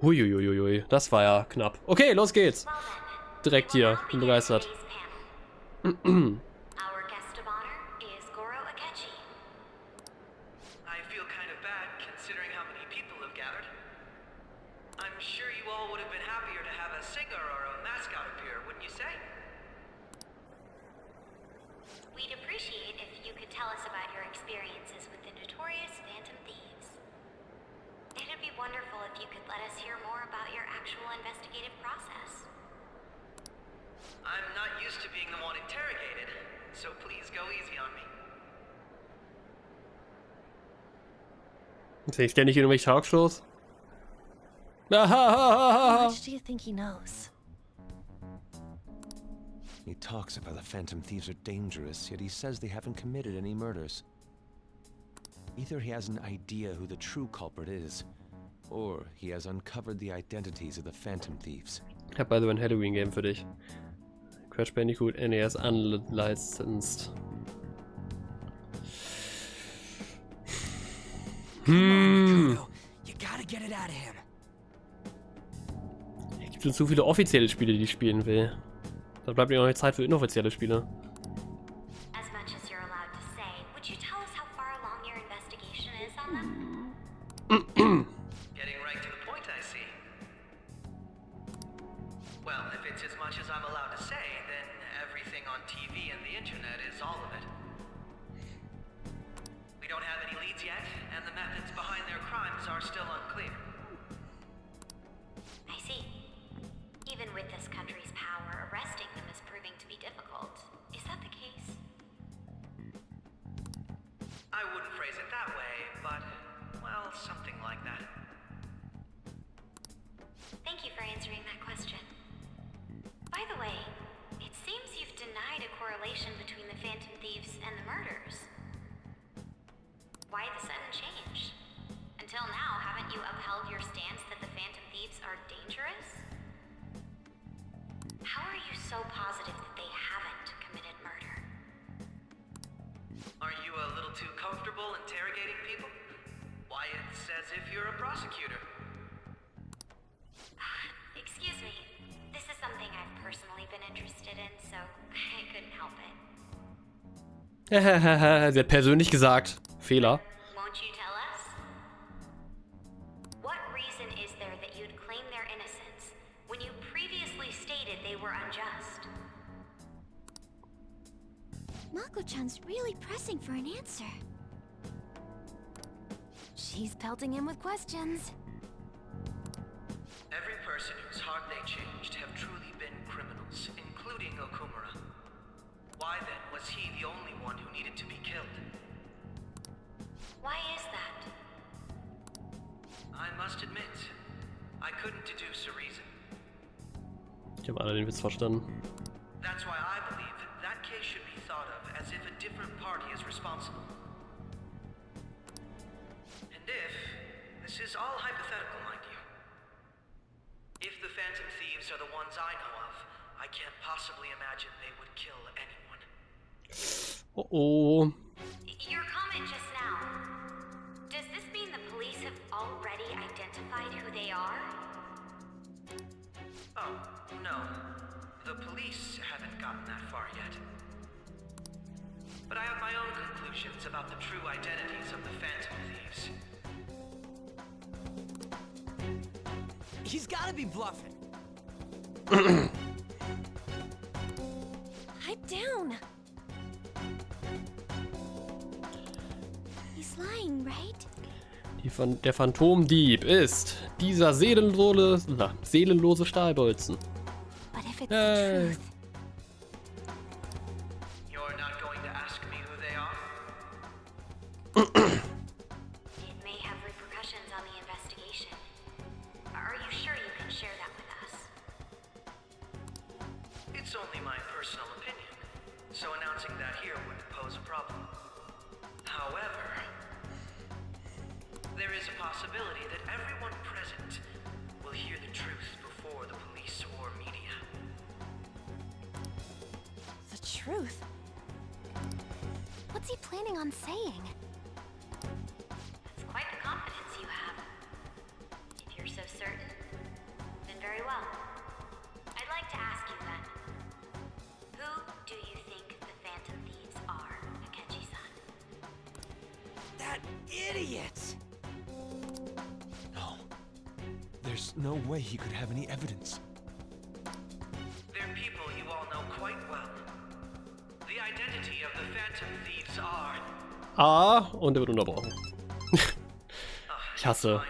Huiuiuiui, das war ja knapp. Okay, los geht's. Direkt hier, bin begeistert. Our guest of honor is Akechi. I feel kind of bad considering how many people have gathered. I'm sure you all would have been happier to have a singer or a mascot appear, wouldn't you say? We'd appreciate if you could tell us about your experiences with the notorious Phantom Thieves. It'd be wonderful if you could let us hear more about your actual investigative process. I'm not used to being the one interrogated, so please go easy on me. Sehe ich ständig irgendwelche Talkshows? How much do you think he knows? He talks about the Phantom Thieves are dangerous, yet he says they haven't committed any murders. Either he has an idea who the true culprit is, or he has uncovered the identities of the Phantom Thieves. Ich habe also ein Halloween-Game für dich. Crash Bandicoot NES unlicensed. You gotta get it out of him. Es gibt schon zu viele offizielle Spiele, die ich spielen will. Da bleibt mir noch Zeit für inoffizielle Spiele. As much as you're allowed to say, would you tell us how far along your investigation is on them? Getting right to the point, I see. Well, if it's as much as I'm allowed to say, then everything on TV and the internet is all of it. We don't have any leads yet, and the methods behind their crimes are still unclear. I see. Even with this country's power, arresting them is proving to be difficult. Is that the case? I wouldn't phrase it that way, but, well, something like that. Thank you for answering that question. By the way, it seems you've denied a correlation between the Phantom Thieves and the murders. Why the sudden change? Until now, haven't you upheld your stance that the Phantom Thieves are dangerous? How are you so positive that they haven't committed murder? Are you a little too comfortable interrogating people? Why, it's as if you're a prosecutor. Excuse me. This is something I've personally been interested in, so I couldn't help it. Sie hat persönlich gesagt. Fehler. Won't you tell us? What reason is there that you'd claim their innocence when you previously stated they were unjust? Mako-chan's really pressing for an answer. She's pelting him with questions. Every person whose heart they changed have truly been criminals, including Okumura. Why then was he the only one who needed to be killed? Why is that? I must admit, I couldn't deduce a reason. Ich habe alle den Witz verstanden. That's why I believe that case should be thought of as if a different party is responsible. And if, this is all hypothetical, mind you, if the Phantom Thieves are the ones I know of, I can't possibly imagine they would kill anyone. Oh. Your comment just now, does this mean the police have already identified who they are? Oh, no. The police haven't gotten that far yet. But I have my own conclusions about the true identities of the Phantom Thieves. He's gotta be bluffing. Pipe down. He's lying, right? Der Phantomdieb ist dieser seelenlose Stahlbolzen. But if it's the truth, You're not going to ask me who they are? It may have repercussions on the investigation. Are you sure you can share that with us? It's only my personal opinion, so announcing that here wouldn't pose a problem. However, there is a possibility that everyone present will hear the truth before the police or media. the truth. What's he planning on saying? That's quite the confidence you have. If you're so certain, idiot! No. There's no way he could have any evidence. They're people you all know quite well. The identity of the Phantom Thieves are... Und er wird unterbrochen. Ich hasse.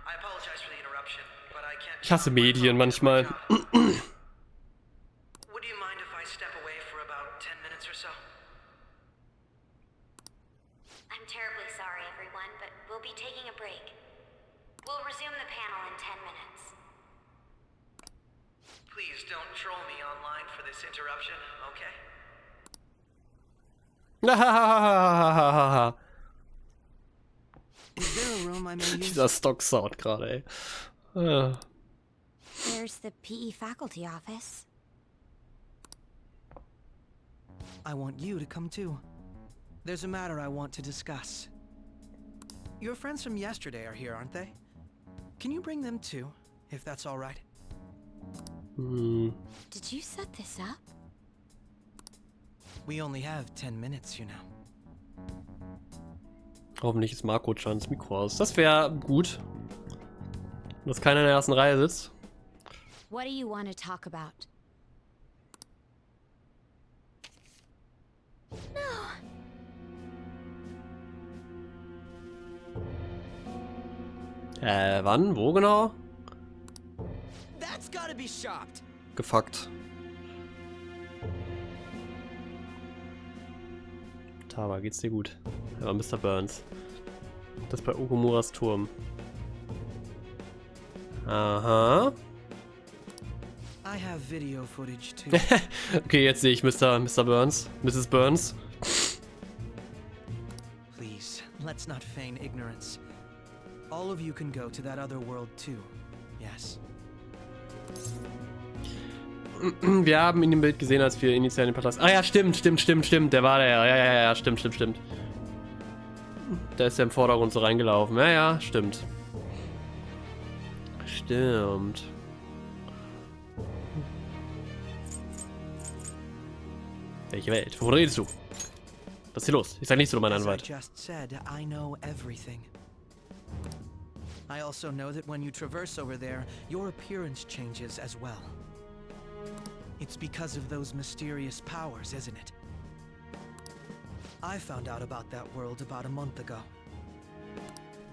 I apologize for the interruption, but I can't... Ich hasse Medien manchmal. Would you mind if I step away for about 10 minutes or so? I'm terribly sorry, everyone, but we'll be taking a break. We'll resume the panel in 10 minutes. Please don't troll me online for this interruption, okay? Is there a room I may use? Dieser Stock-Sound gerade, ey. There's the PE faculty office. I want you to come too. There's a matter I want to discuss. Your friends from yesterday are here, aren't they? Can you bring them too, if that's all right? Did you set this up? We only have 10 minutes, you know. Hoffentlich ist Marco-Chans Mikro aus. Das wäre gut. Dass keiner in der ersten Reihe sitzt. What do you want to talk about? Wann? Wo genau? That's gotta be shopped. Gefuckt. Taba, geht's dir gut? Ja, Mr. Burns. Das bei Okomuras Turm. Aha. I have video footage too. Okay, jetzt sehe ich Mr. Burns. Mrs. Burns. Please, let's not feign ignorance. All of you can go to that other world too. Yes. Wir haben ihn im Bild gesehen, als wir initial den Palast... Ah ja, stimmt. Der war der. Ja, stimmt. Der ist ja im Vordergrund so reingelaufen. Ja, stimmt. Welche Welt? Worüber redest du? Was ist hier los? Ich sag nichts zu meinem As I Anwalt. just said, I know everything. I also know that when you traverse over there, your appearance changes as well. It's because of those mysterious powers, isn't it? I found out about that world about a month ago.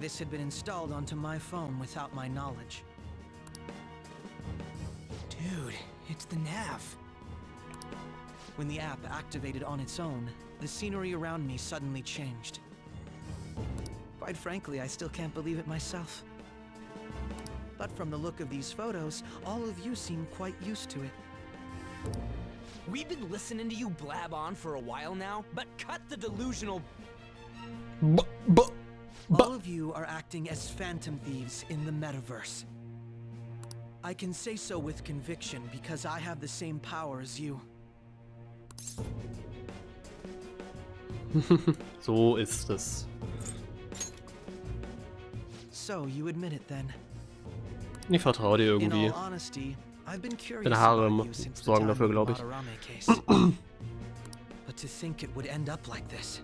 This had been installed onto my phone without my knowledge. Dude, it's the nav. When the app activated on its own, the scenery around me suddenly changed. Quite frankly, I still can't believe it myself. But from the look of these photos, all of you seem quite used to it. We've been listening to you blab on for a while now, but cut the delusional... All of you are acting as Phantom Thieves in the metaverse. I can say so with conviction because I have the same power as you. So ist es. So you admit it then. Ich vertraue dir In irgendwie. all honesty, I've been curious Deine Haare about you since the sorgen time dafür, of the glaube ich. Madarame case. But to think it would end up like this.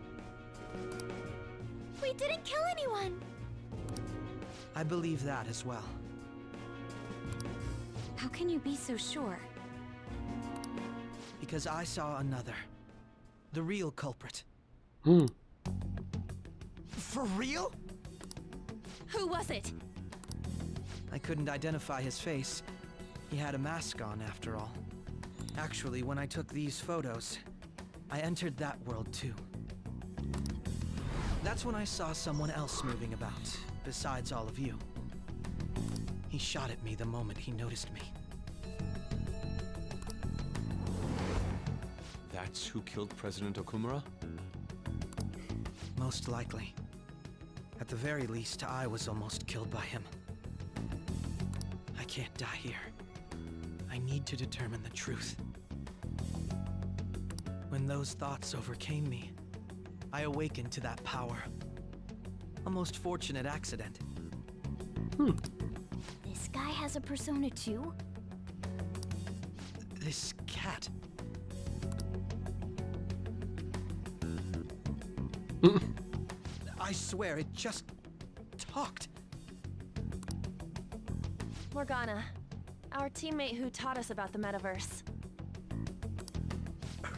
We didn't kill anyone. I believe that as well. How can you be so sure? Because I saw another. The real culprit. For real? Who was it? I couldn't identify his face. He had a mask on, after all. Actually, when I took these photos, I entered that world too. That's when I saw someone else moving about, besides all of you. He shot at me the moment he noticed me. That's who killed President Okumura? Most likely. At the very least, I was almost killed by him. I can't die here. I need to determine the truth. When those thoughts overcame me, I awakened to that power. A most fortunate accident. This guy has a persona too? This cat. I I swear, it just talked. Morgana, our teammate who taught us about the metaverse.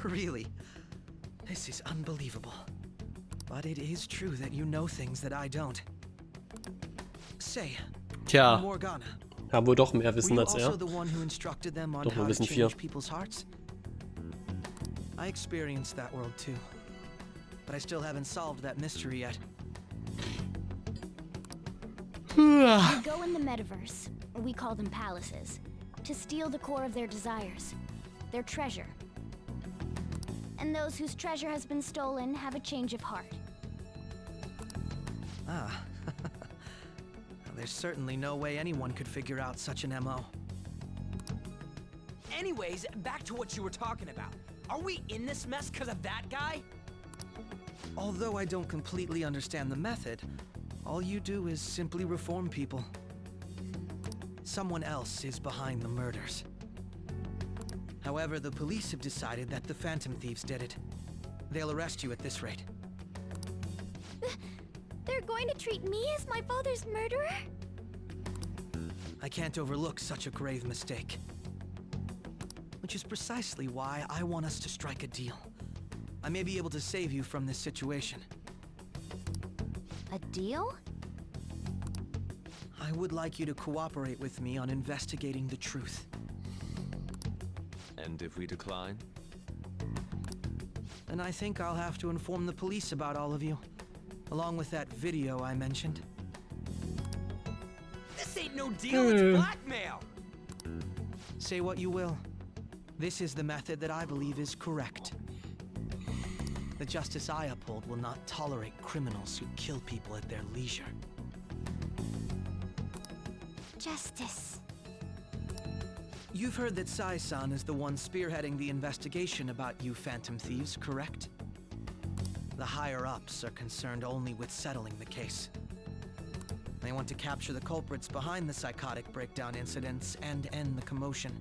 Really? This is unbelievable. But it is true that you know things that I don't. Say, Tja, Morgana, haben wohl doch mehr were Wissen you als also er. the one who instructed them on Doch, wir how to wissen change 4. people's hearts? I experienced that world too. But I still haven't solved that mystery yet. You go in the metaverse, we call them palaces, to steal the core of their desires, their treasure. And those whose treasure has been stolen have a change of heart. Ah. There's certainly no way anyone could figure out such an MO. Anyways, back to what you were talking about. Are we in this mess because of that guy? Although I don't completely understand the method, all you do is simply reform people. Someone else is behind the murders. However, the police have decided that the Phantom Thieves did it. They'll arrest you at this rate. They're going to treat me as my father's murderer? I can't overlook such a grave mistake. Which is precisely why I want us to strike a deal. I may be able to save you from this situation. A deal? I would like you to cooperate with me on investigating the truth. And if we decline? Then I think I'll have to inform the police about all of you, along with that video I mentioned. This ain't no deal, it's blackmail! Say what you will. This is the method that I believe is correct. The justice I uphold will not tolerate criminals who kill people at their leisure. Justice. You've heard that Sai-san is the one spearheading the investigation about you Phantom Thieves, correct? The higher-ups are concerned only with settling the case. They want to capture the culprits behind the psychotic breakdown incidents and end the commotion.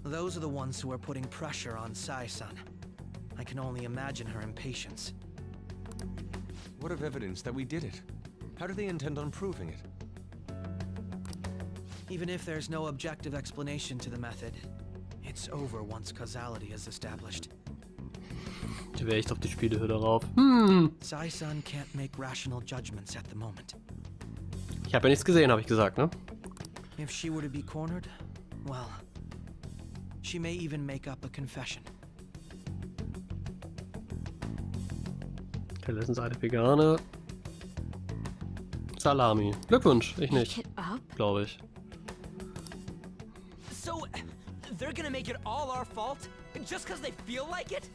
Those are the ones who are putting pressure on Sai-san. I can only imagine her impatience. What of evidence that we did it? How do they intend on proving it? Even if there's no objective explanation to the method, it's over once causality is established. Da wäre echt auf die Spielehütte rauf. Sai-san can't make rational judgments at the moment. Ich habe ja nichts gesehen, habe ich gesagt, ne? If she were to be cornered, well, she may even make up a confession. Okay, letztens eine vegane Salami. Glückwunsch, ich nicht, Get up? glaube ich. So, they're gonna make it all our fault? Just because they feel like it?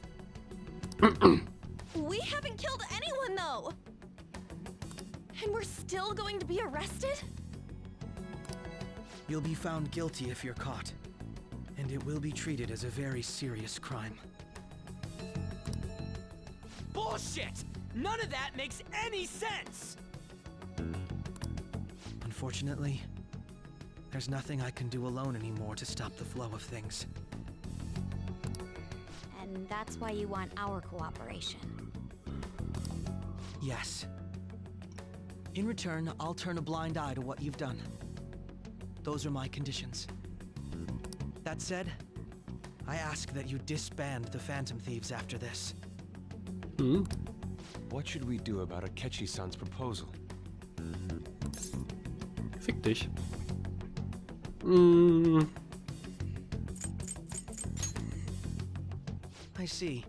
We haven't killed anyone, though! And we're still going to be arrested? You'll be found guilty if you're caught, and it will be treated as a very serious crime. Bullshit! None of that makes any sense! Unfortunately, there's nothing I can do alone anymore to stop the flow of things. And that's why you want our cooperation. Yes. In return, I'll turn a blind eye to what you've done. Those are my conditions. That said, I ask that you disband the Phantom Thieves after this. What should we do about Akechi-san's proposal? Fick dich. I see.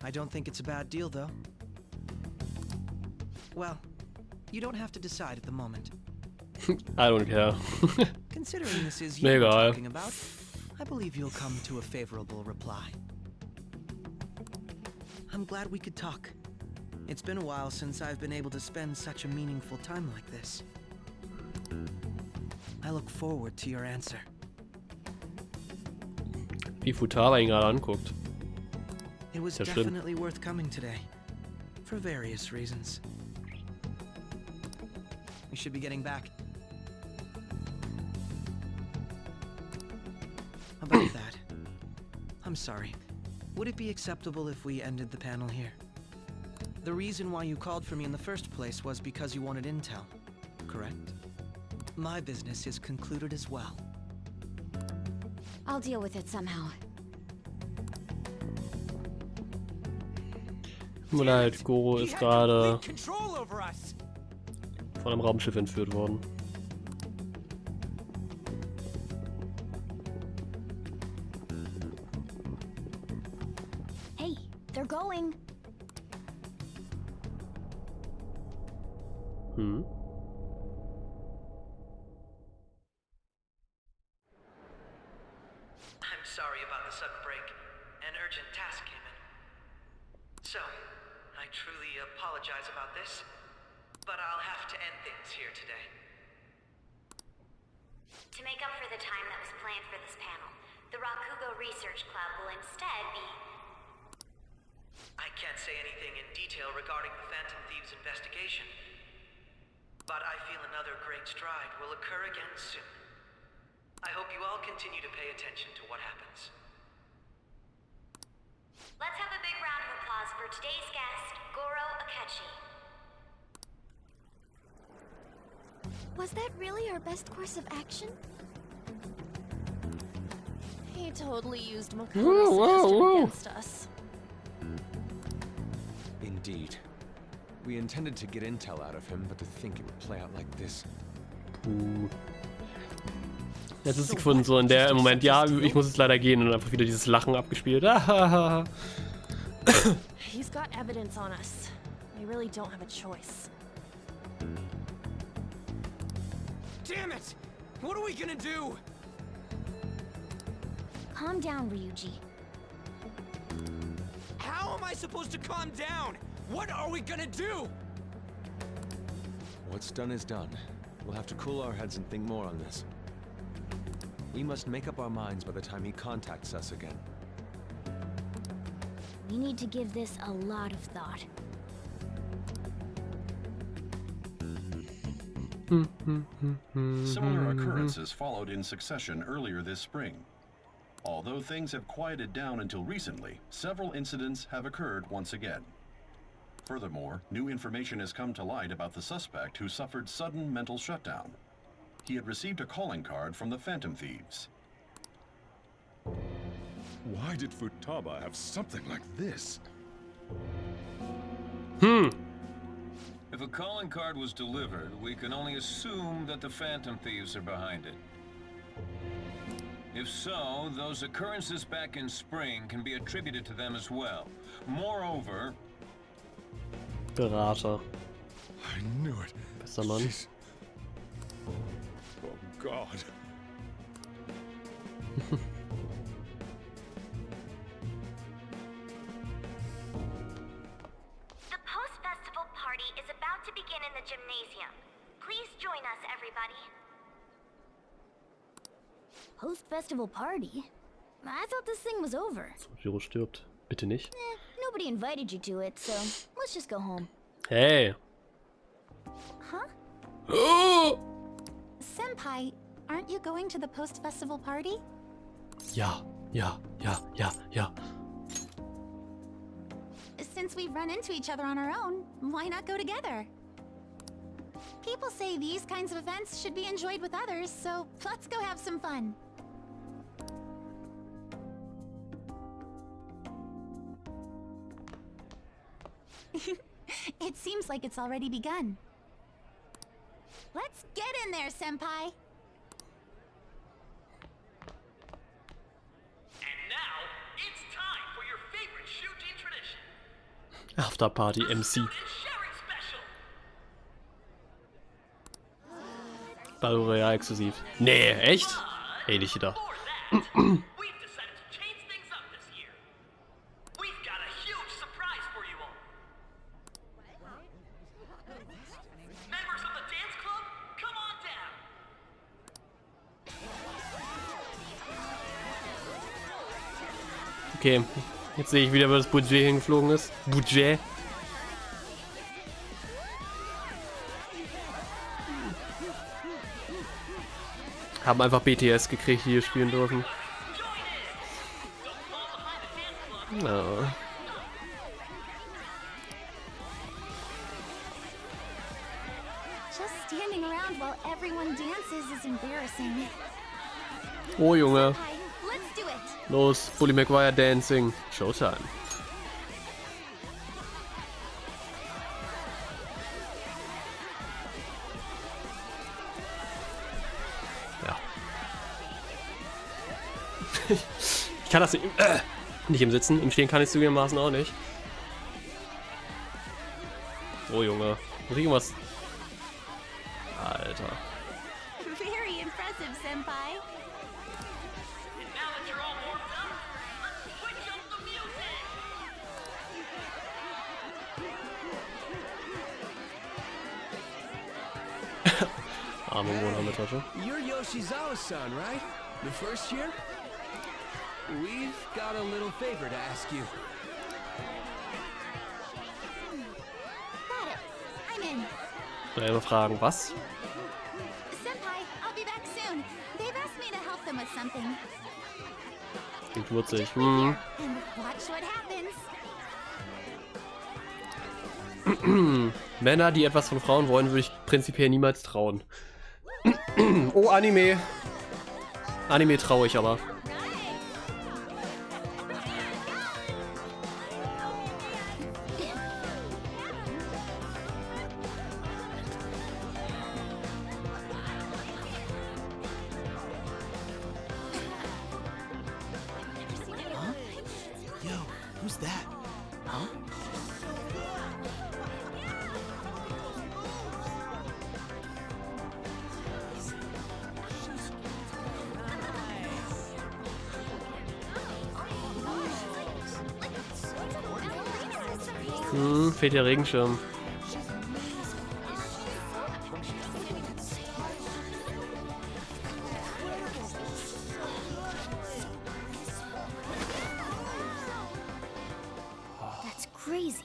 I don't think it's a bad deal, though. Well, you don't have to decide at the moment. I don't care. Considering this is Mir you we're egal. talking about, I believe you'll come to a favorable reply. I'm glad we could talk. It's been a while since I've been able to spend such a meaningful time like this. I look forward to your answer. Wie Futaba ihn gerade anguckt. It was Sehr schlimm. definitely worth coming today, for various reasons. We should be getting back. About that, I'm sorry. Would it be acceptable if we ended the panel here? The reason why you called for me in the first place was because you wanted intel, correct? My business is concluded as well. I'll deal with it somehow. Tut mir leid, Goro ist gerade Control over us. von einem Raumschiff entführt worden. Hey, they're going. Hm. I'm sorry about the sudden break. An urgent task came in. So, I truly apologize about this, but I'll have to end things here today. To make up for the time that was planned for this panel, the Rakugo Research Club will instead be... I can't say anything in detail regarding the Phantom Thieves investigation, but I feel another great stride will occur again soon. I hope you all continue to pay attention to what happens. Let's have a big round of applause for today's guest, Goro Akechi. Was that really our best course of action? He totally used Whoa, Makoto's whoa, system whoa. against us. Indeed. We intended to get intel out of him, but to think it would play out like this. Jetzt ist sie gefunden, so in der im Moment, ja, ich muss jetzt leider gehen und einfach wieder dieses Lachen abgespielt. He's got evidence on us. We really don't have a choice. Damn it! What are we gonna do? Calm down, Ryuji. How am I supposed to calm down? What are we gonna do? What's done is done. We'll have to cool our heads and think more on this. We must make up our minds by the time he contacts us again. We need to give this a lot of thought. Similar occurrences followed in succession earlier this spring. Although things have quieted down until recently, several incidents have occurred once again. Furthermore, new information has come to light about the suspect who suffered sudden mental shutdown. He had received a calling card from the Phantom Thieves. Why did Futaba have something like this? If a calling card was delivered, we can only assume that the Phantom Thieves are behind it. If so, those occurrences back in spring can be attributed to them as well. Moreover... Berater. I knew it. Bester Mann. She's... Oh God. The post-festival party is about to begin in the gymnasium. Please join us, everybody. Post-festival party? I thought this thing was over. Jiro stirbt. Bitte nicht. Nobody invited you to it, so let's just go home. Hey. Huh? Oh! Senpai, aren't you going to the post-festival party? Ja. Since we've run into each other on our own, why not go together? People say these kinds of events should be enjoyed with others, so let's go have some fun. It seems like it's already begun. Let's get in there, Senpai! And now, it's time for your favorite shooting tradition. After Party MC. Sharing special. Battle Royale exklusiv. Nee, echt? Hätte ich gedacht. We've decided to change things up this year. We've got a huge surprise for you all. Members of the dance club, come on down. Okay, jetzt sehe ich wieder, wo das Budget hingeflogen ist. Budget. Haben einfach BTS gekriegt, die hier spielen dürfen. Ja. everyone dances is embarrassing. Oh, Junge. Hi, let's do it. Los, Bully McGuire Dancing. Showtime. Ja. Ich kann das nicht im Sitzen. Im Stehen kann ich es zugegebenermaßen auch nicht. So, Junge. Muss ich irgendwas... Alter. Very impressive, Senpai. Now that you're all warmed up, let's switch up the music! Arme Wohnhammertasche. You're Yoshizawa-san, right? The first year? We've got a little favor to ask you. Got it. I'm in. Selber fragen, was? Senpai, I'll be back soon. They've asked me to help them with something. Klingt wurzig. Just wait here and watch what happens. Männer, die etwas von Frauen wollen, würde ich prinzipiell niemals trauen. Oh, Anime. Anime traue ich aber. Yo, who's that? Huh? Fehlt der Regenschirm. That's crazy.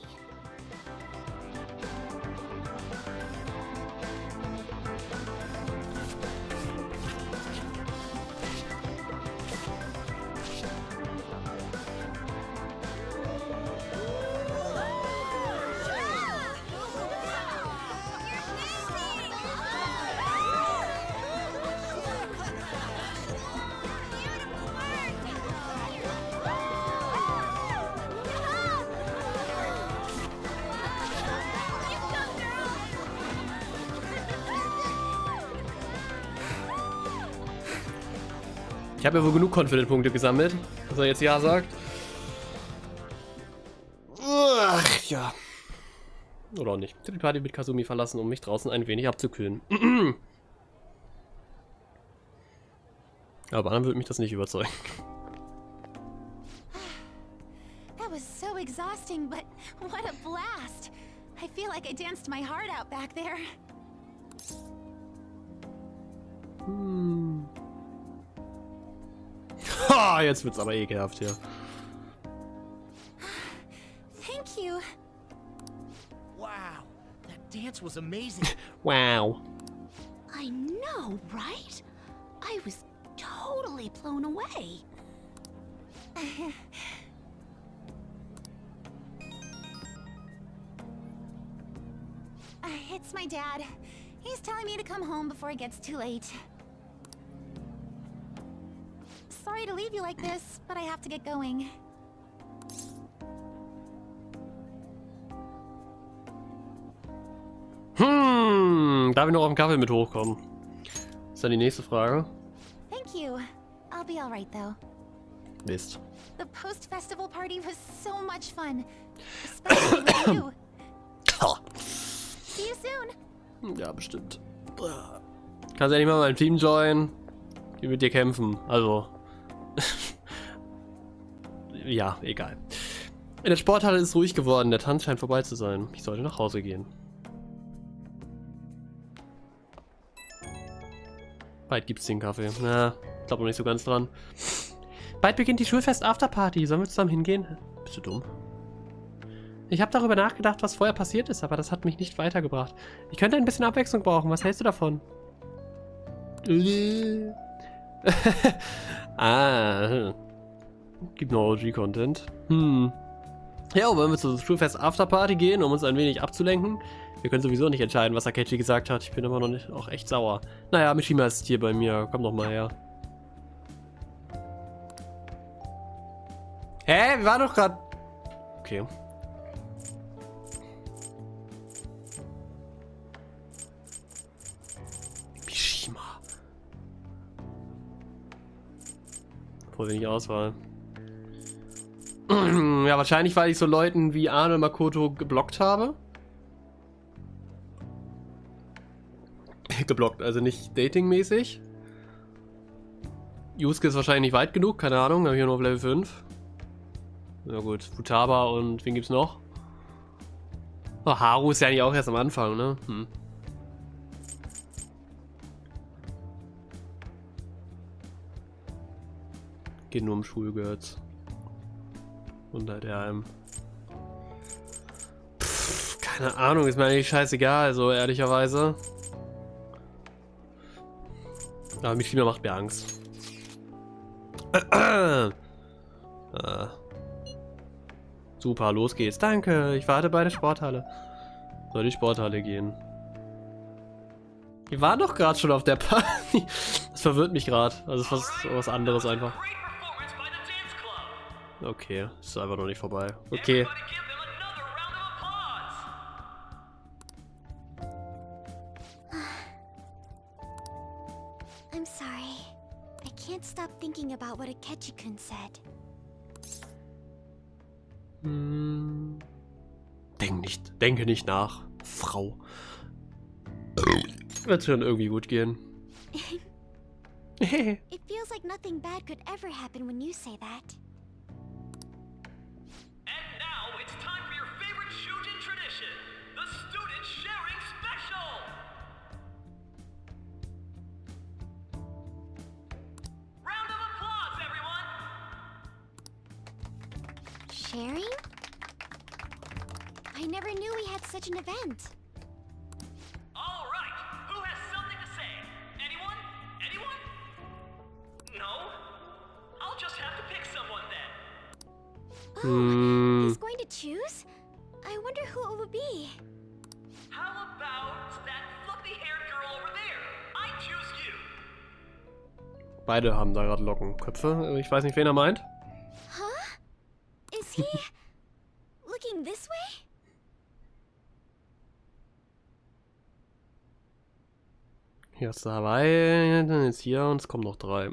Ich habe ja wohl genug Confident-Punkte gesammelt, dass er jetzt ja sagt. Ach, ja. Oder auch nicht. Ich habe die Party mit Kasumi verlassen, um mich draußen ein wenig abzukühlen. Aber anderen würde mich das nicht überzeugen. That was so exhausting, but what a blast. I feel like I danced my heart out back there. Ha, jetzt wird's aber ekelhaft hier. Thank you. Wow, that dance was amazing. Wow. I know, right? I was totally blown away. It's my dad. He's telling me to come home before it gets too late. Sorry to leave you like this, but I have to get going. Darf ich noch auf den Kaffee mit hochkommen? Ist dann die nächste Frage. Thank you. I'll be all right though. Mist. The post-festival party was so much fun, especially with you. See you soon. Ja, bestimmt. Kannst ja nicht mal mein Team joinen. Die mit dir kämpfen. Also. Ja, egal. In der Sporthalle ist es ruhig geworden. Der Tanz scheint vorbei zu sein. Ich sollte nach Hause gehen. Bald gibt's den Kaffee. Na, ich glaube noch nicht so ganz dran. Bald beginnt die Schulfest-Afterparty. Sollen wir zusammen hingehen? Bist du dumm? Ich habe darüber nachgedacht, was vorher passiert ist, aber das hat mich nicht weitergebracht. Ich könnte ein bisschen Abwechslung brauchen. Was hältst du davon? Ah. Gibt noch OG-Content. Ja, wollen wir zur Schulfest Afterparty gehen, um uns ein wenig abzulenken? Wir können sowieso nicht entscheiden, was Akechi gesagt hat. Ich bin immer noch nicht, auch echt sauer. Naja, Mishima ist hier bei mir. Komm doch mal her. Hä? Wir waren doch gerade... Okay. Mishima. Voll wenig Auswahl. Ja, wahrscheinlich, weil ich so Leuten wie Arne und Makoto geblockt habe. Geblockt, also nicht datingmäßig. Yusuke ist wahrscheinlich nicht weit genug, keine Ahnung, habe ich hier nur auf Level 5. Na gut, Futaba und wen gibt's noch? Oh, Haru ist ja eigentlich auch erst am Anfang, ne? Geht nur um Schulgirls. Und halt keine Ahnung, ist mir eigentlich scheißegal, so ehrlicherweise. Aber Mishima macht mir Angst. Super, los geht's. Danke, ich warte bei der Sporthalle. Soll die Sporthalle gehen? Wir waren doch gerade schon auf der Party. Das verwirrt mich gerade. Also fast was anderes einfach. Okay, ist einfach noch nicht vorbei. Okay. I'm sorry. I can't stop thinking about what Akechi-kun said. Denke nicht nach, Frau. Wird schon irgendwie gut gehen. It feels like nothing bad could ever happen when you say that. And now it's time for your favorite Shujin tradition, the student sharing special! Round of applause, everyone! Sharing? I never knew we had such an event. All right, who has something to say? Anyone? Anyone? No? I'll just have to pick someone then. Oh, he's going to choose? I wonder who it would be. How about that fluffy-haired girl over there? I choose you. Beide haben da gerade Lockenköpfe. Ich weiß nicht, wen er meint. Huh? Is he looking this way? Hier ist dabei, dann ist hier und es kommen noch 3.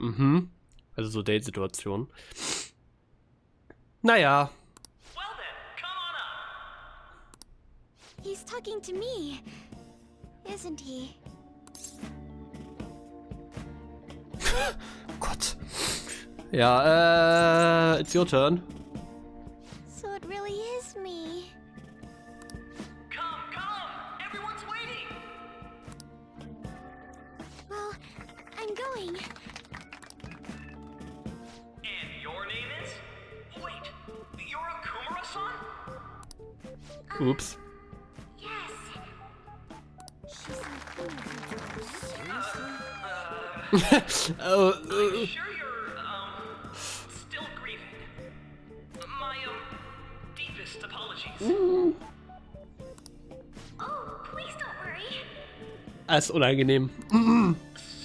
Also so Date-Situation. Naja. Well then, come on up. He's talking to me, isn't he? Gott. Ja, it's your turn. So it really is me. Come, everyone's waiting. Well, I'm going. And your name is? Wait, you're a Kumura-san? Oops. Yes. Oh, I'm sure you're, still grieving. My, deepest apologies. Oh, please don't worry. Das ist unangenehm.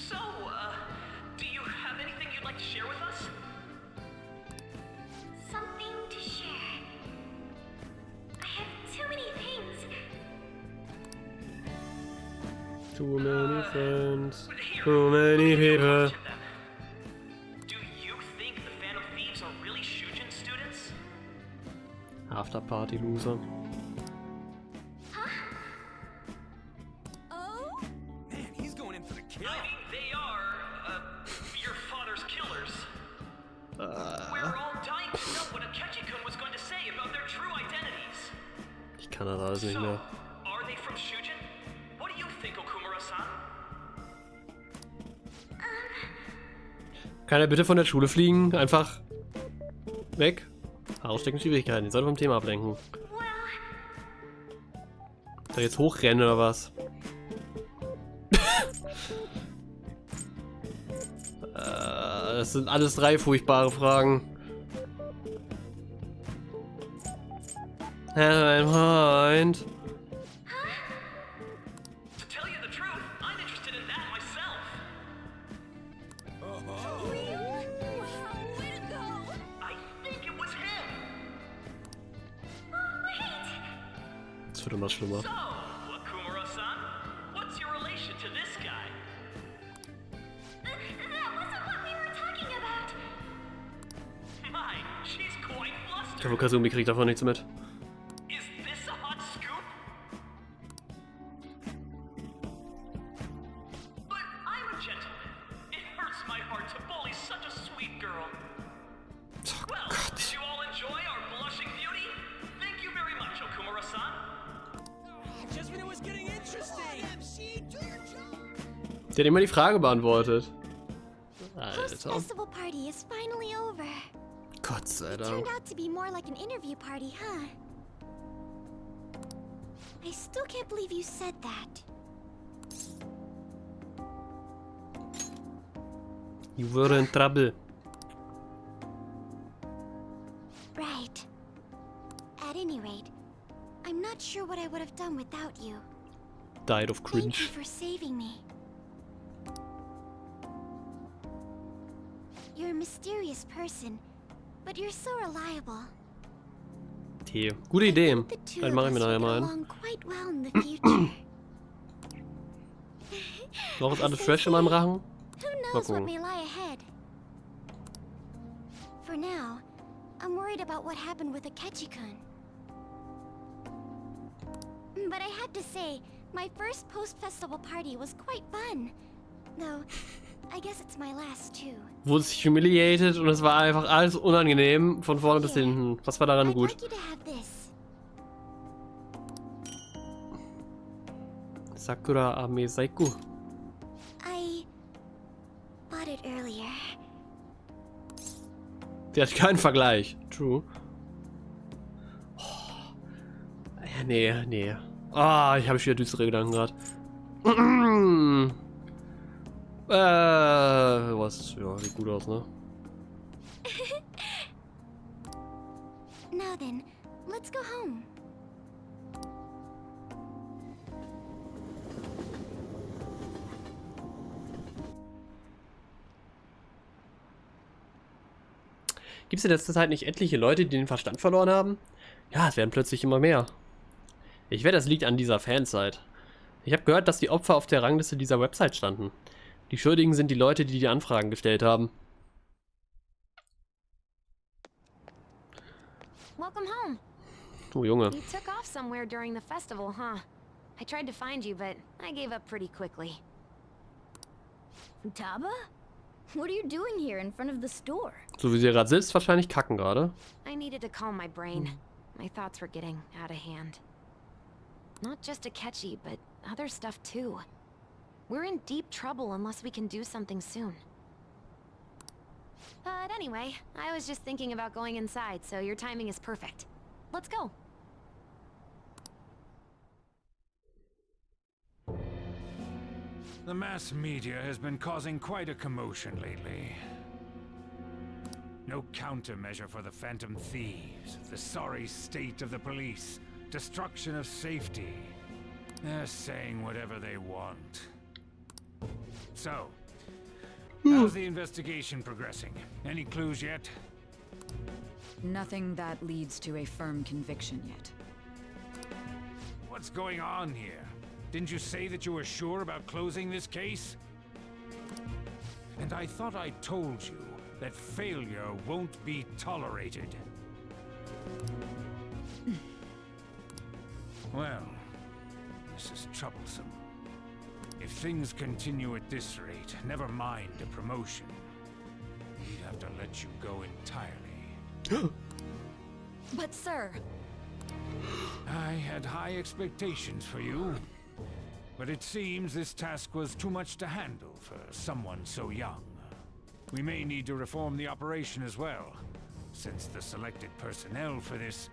So, do you have anything you'd like to share with us? Something to share. I have too many things. Too many friends. Too many people. Do you think the Phantom Thieves are really Shujin students? After Party Loser. Oh? Man, he's going in for the kill. I mean, they are, your father's killers. We're all dying to know what Akechi-kun was going to say about their true identities. Ich kann das alles nicht So, mehr. are they from Shujin? What do you think, Okumura-san? Kann er bitte von der Schule fliegen? Einfach weg. Ausstecken Schwierigkeiten. Ich sollte vom Thema ablenken. Soll ich jetzt hochrennen oder was? Das sind alles 3 furchtbare Fragen. Mein Freund. To tell you the truth, I'm interested in that myself. Way to go! I think it was him. Das wird immer schlimmer. So, Okumura-san, what's your relation to this guy? That wasn't what we were talking about. My, she's quite Ich flustered. glaube, Kazumi kriegt davon nichts mit. Is this a hot scoop? But I'm a gentleman. It hurts my heart to bully such a sweet girl. Well, did you all enjoy our blushing beauty? Thank you very much, Okumura-san. Just when it was getting interesting. Der hat immer die Frage beantwortet. Alter. Post-festival party is finally over. Gott sei It Dank. turned out to be more like an interview party, huh? I still can't believe you said that. You were in trouble. Right. At any rate, I'm not sure what I would have done without you. Died of Thank you cringe. for saving me. You're a mysterious person, but you're so reliable. Tee. Gute Idee. The two Dann of mache ich us mir nachher will get mal einen. along quite well in the future. Noch ist As alles they fresh in meinem say, Rachen? Who Mal knows what gucken. may lie ahead? For now, I'm worried about what happened with Akechi-kun. But I had to say, my first post-festival party was quite fun. Though, I guess it's my last too. Wurde sich humiliated und es war einfach alles unangenehm, von vorne bis hinten. Was war daran I'd gut? like you to have this. Sakura Ame Saiku. I bought it earlier. Der hat keinen Vergleich. True. Oh. Ja, nee. Ah, ich habe schon wieder düstere Gedanken gerade. Was? Ja, sieht gut aus, ne? Now then, let's go home. Gibt es in letzter Zeit nicht etliche Leute, die den Verstand verloren haben? Ja, es werden plötzlich immer mehr. Ich wette, das liegt an dieser Fanzeit. Ich habe gehört, dass die Opfer auf der Rangliste dieser Website standen. Die Schuldigen sind die Leute, die die Anfragen gestellt haben. Welcome home. Oh, Junge. You took off somewhere during the festival, huh? I tried to find you, but I gave up pretty quickly. Futaba? What are you doing here in front of the store? So wie sie gerade sitzt, wahrscheinlich kacken gerade. I needed to calm my brain. My thoughts were getting out of hand. Not just Akechi, but other stuff too. We're in deep trouble unless we can do something soon. But anyway, I was just thinking about going inside, so your timing is perfect. Let's go. The mass media has been causing quite a commotion lately. No countermeasure for the Phantom Thieves, the sorry state of the police, destruction of safety. They're saying whatever they want. So, how's the investigation progressing? Any clues yet? Nothing that leads to a firm conviction yet. What's going on here? Didn't you say that you were sure about closing this case? And I thought I told you that failure won't be tolerated. Well, this is troublesome. If things continue at this rate, never mind a promotion. We'd have to let you go entirely. But sir... I had high expectations for you. But it seems this task was too much to handle for someone so young. We may need to reform the operation as well, since the selected personnel for this...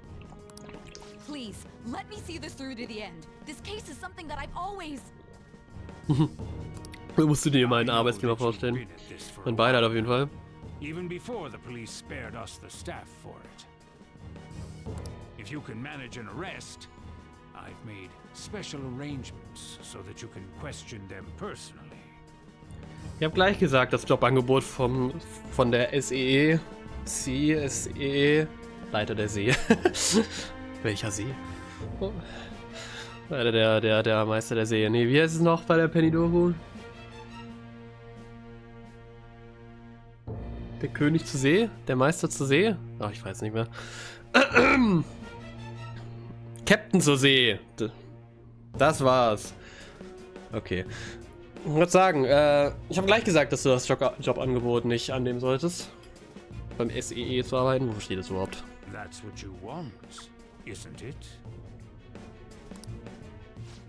Please, let me see this through to the end. This case is something that I've always... Musst du dir meinen Arbeitgeber vorstellen? Mein Beileid auf jeden Fall. Even before the police spared us the staff for it. If you can manage an arrest, I've made special arrangements so that you can question them personally. Ich habe gleich gesagt, das Jobangebot von der SEE, CSE, Leiter der See. Welcher See? Oh. Der Meister der See. Nee, wie heißt es noch bei der Penny-Doku? Der König zur See? Der Meister zur See? Ach, ich weiß nicht mehr. Captain zur See. Das war's. Okay. Ich würde sagen, ich habe gleich gesagt, dass du das Jobangebot nicht annehmen solltest. Beim SEE zu arbeiten. Wo steht das überhaupt? That's what you want, isn't it?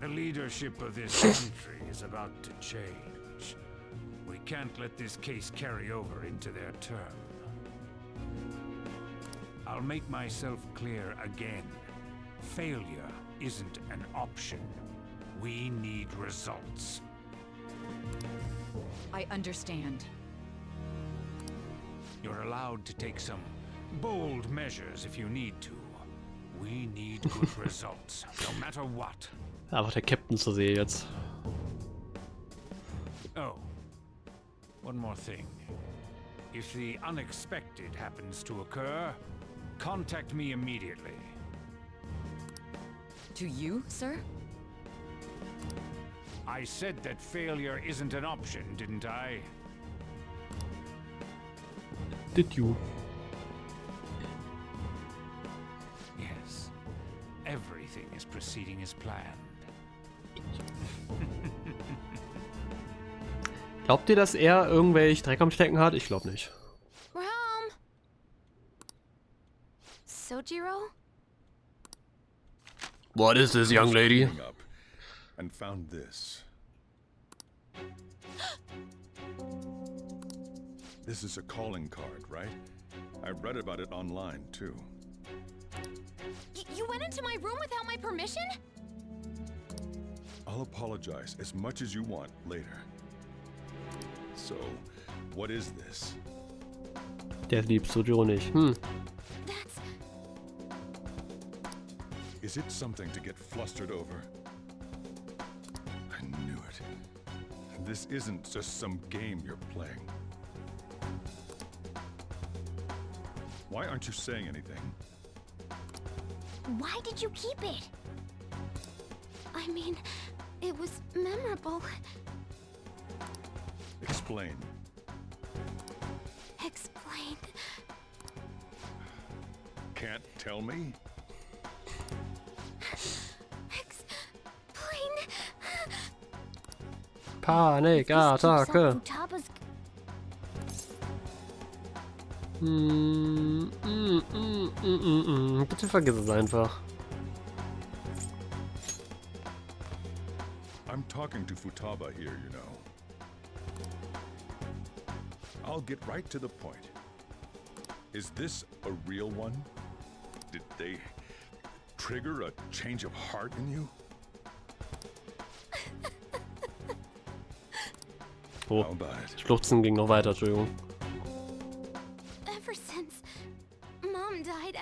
The leadership of this country is about to change. We can't let this case carry over into their term. I'll make myself clear again. Failure isn't an option. We need results. I understand. You're allowed to take some bold measures if you need to. We need good results, no matter what. Einfach der Captain zur See jetzt. Oh, one more thing. If the unexpected happens to occur, contact me immediately. To you, sir? I said that failure isn't an option, didn't I? Did you? Yes. Everything is proceeding as planned. Glaubt ihr, dass er irgendwelche Dreck am Stecken hat? Ich glaube nicht. We're home. Sojiro? What is this, young lady? Up and found this. This is a calling card, right? I read about it online, too. You went into my room without my permission? I'll apologize as much as you want later. So, what is this? Der liebt Sojiro nicht. That's... Is it something to get flustered over? I knew it. This isn't just some game you're playing. Why aren't you saying anything? Why did you keep it? I mean, it was memorable. Explain. Explain. Can't tell me? Explain. Panikattacke. Bitte vergiss es einfach. I'm talking to Futaba here, you know. I'll get right to the point. Is this a real one? Did they trigger a change of heart in you? Oh, Schluchzen ging noch weiter, Entschuldigung. Ever since Mom died,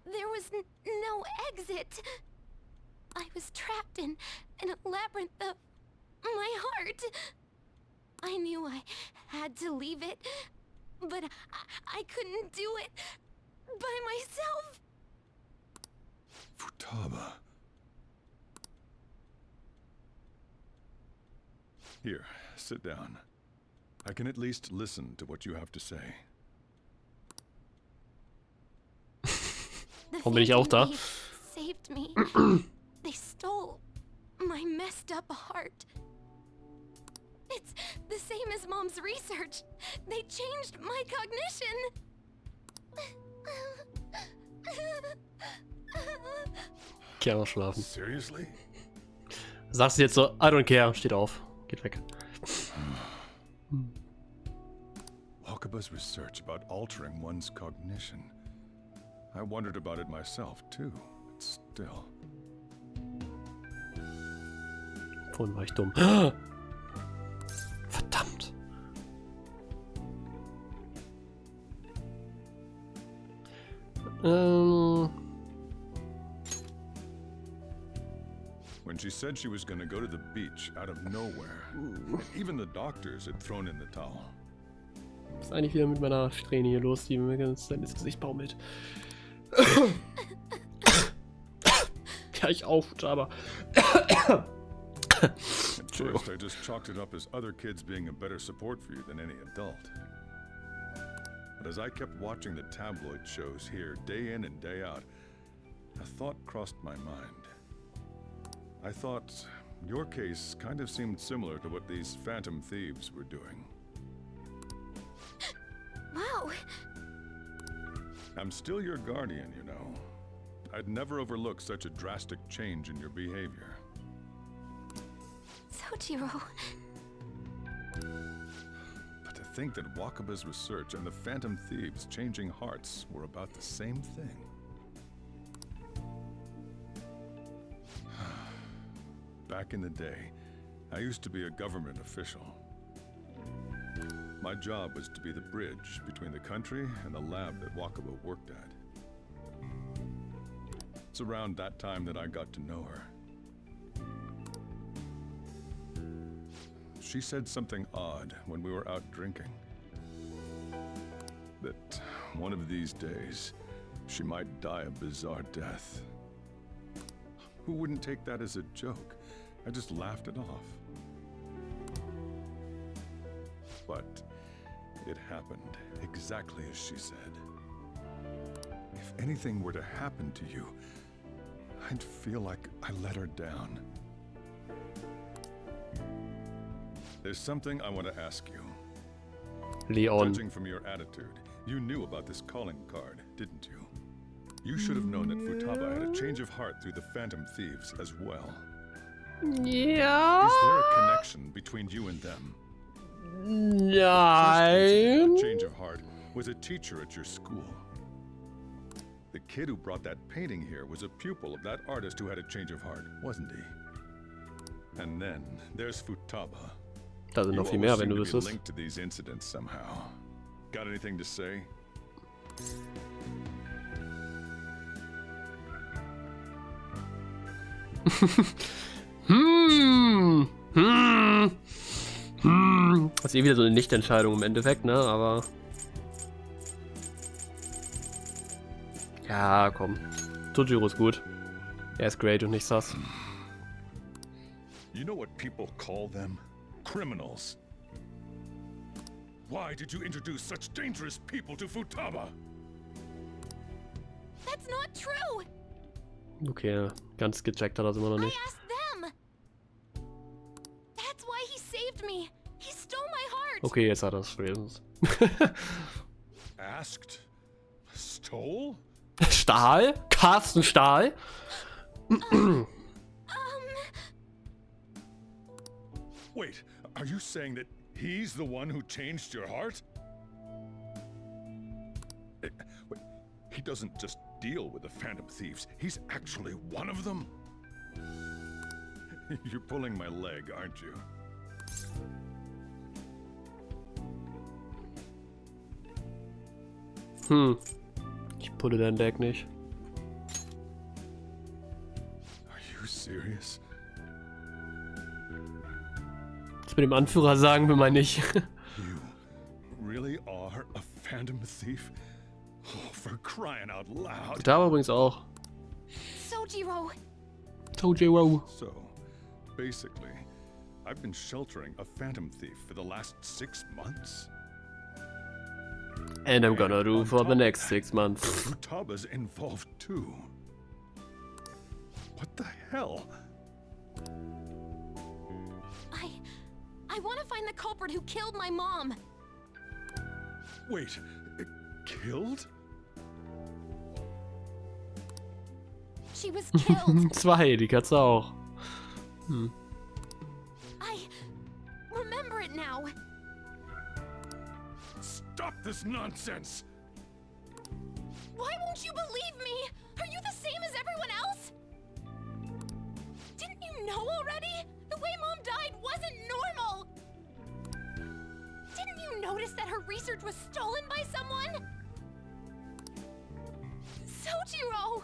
there was no exit. I was trapped in a labyrinth of my heart. I knew I had to leave it, but I couldn't do it by myself. Futaba. Here, sit down. I can at least listen to what you have to say. Warum bin ich auch da? Saved me. They stole my messed up heart. It's the same as Mom's research. They changed my cognition. Geh mal schlafen. Seriously? Sagst du jetzt so, I don't care, steht auf, geht weg. Wakaba's research about altering one's cognition. I wondered about it myself, too. But still. Vorhin war ich dumm. Verdammt. When she said she was gonna go to the beach out of nowhere, and even the doctors had thrown in the towel. Was ist eigentlich wieder mit meiner Strähne hier los, die mir ganz ins Gesicht baumelt? Ja, ich auch, aber. At first, I just chalked it up as other kids being a better support for you than any adult. But as I kept watching the tabloid shows here, day in and day out, a thought crossed my mind. I thought your case kind of seemed similar to what these phantom thieves were doing. Wow. I'm still your guardian, you know. I'd never overlook such a drastic change in your behavior. Sojiro. But to think that Wakaba's research and the Phantom Thieves' changing hearts were about the same thing. Back in the day, I used to be a government official. My job was to be the bridge between the country and the lab that Wakaba worked at. It's around that time that I got to know her. She said something odd when we were out drinking. That one of these days, she might die a bizarre death. Who wouldn't take that as a joke? I just laughed it off. But it happened exactly as she said. If anything were to happen to you, I'd feel like I let her down. There's something I want to ask you. Leon. Judging from your attitude, you knew about this calling card, didn't you? You should have known that Futaba had a change of heart through the Phantom Thieves as well. Yeah. Is there a connection between you and them? Nein. The change of heart was a teacher at your school. The kid who brought that painting here was a pupil of that artist who had a change of heart, wasn't he? And then there's Futaba. Da sind noch viel mehr, wenn du wüsstest. Linked to these incidents somehow. Got anything to say? Das ist eh wieder so eine Nichtentscheidung im Endeffekt, ne? Aber. Ja, komm. Sojiro ist gut. Er ist great und nicht sass. You know what people call them? Criminals. Why did you introduce such dangerous people to Futaba? That's not true. Okay, ganz gecheckt hat er es immer noch nicht. I asked them. That's why he saved me. He stole my heart. Okay, jetzt hat er es spätestens. Asked? Stole? Stahl? Carsten Stahl? Wait, are you saying that he's the one who changed your heart? Wait, he doesn't just deal with the Phantom Thieves, he's actually one of them? You're pulling my leg, aren't you? Ich pulle dein Leg nicht. Are you serious? Das mit dem Anführer sagen wir mal nicht. You really are a Phantom Thief? Oh, for crying out loud. Da übrigens auch. Sojiro. Sojiro. So, basically, I've been sheltering a Phantom Thief for the last 6 months. And I'm gonna do for the next 6 months. Futaba's involved too. What the hell? I want to find the culprit who killed my mom. Wait, killed? She was killed. Zwei, die Katze auch. I remember it now. Stop this nonsense! Why won't you believe me? Are you the same as everyone else? Didn't you know already? The way Mom died wasn't normal. Didn't you notice that her research was stolen by someone? Sojiro!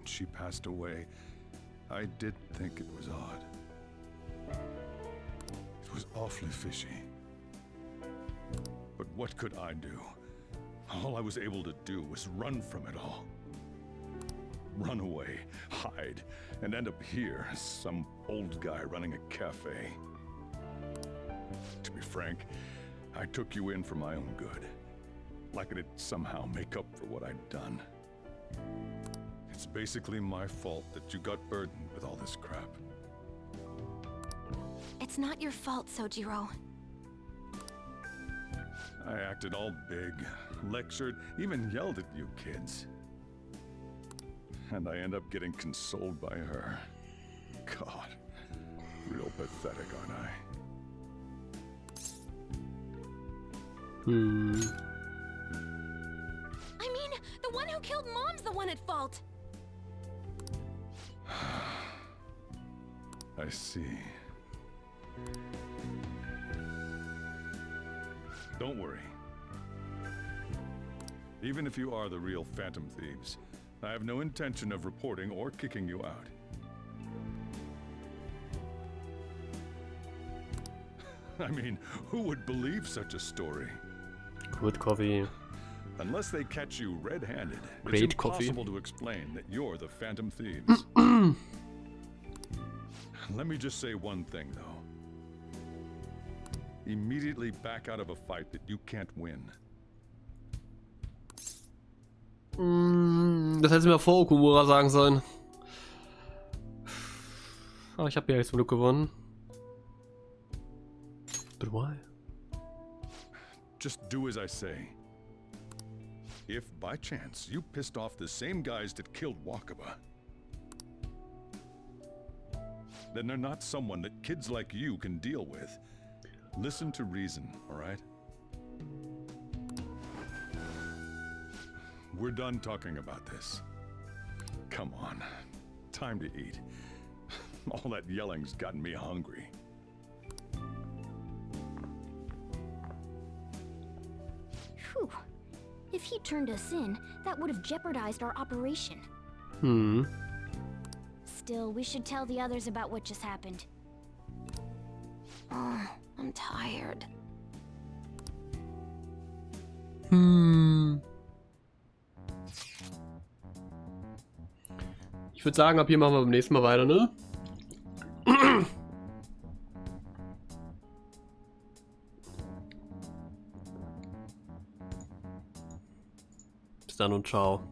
she passed away, I did think it was odd. It was awfully fishy. But what could I do? All I was able to do was run from it all. Run away, hide, and end up here as some old guy running a cafe. To be frank, I took you in for my own good. Like it'd somehow make up for what I'd done. It's basically my fault that you got burdened with all this crap. It's not your fault, Sojiro. I acted all big, lectured, even yelled at you kids. And I end up getting consoled by her. God, real pathetic, aren't I? I mean, the one who killed Mom's the one at fault. I see. Don't worry. Even if you are the real Phantom Thieves, I have no intention of reporting or kicking you out. I mean, who would believe such a story? Good coffee. Unless they catch you red-handed, Great it's coffee. impossible to explain that you're the Phantom Thieves. Let me just say one thing, though. Immediately back out of a fight that you can't win. Das hätte mir vor Okumura sagen sollen. Aber ich habe ja jetzt zum Glück gewonnen. But why? Just do as I say. If, by chance, you pissed off the same guys that killed Wakaba, then they're not someone that kids like you can deal with. Listen to reason, all right? We're done talking about this. Come on. Time to eat. All that yelling's gotten me hungry. Phew. If he turned us in, that would have jeopardized our operation. Still, we should tell the others about what just happened. Oh, I'm tired. Ich würde sagen, ab hier machen wir beim nächsten Mal weiter, ne? Bis dann und ciao.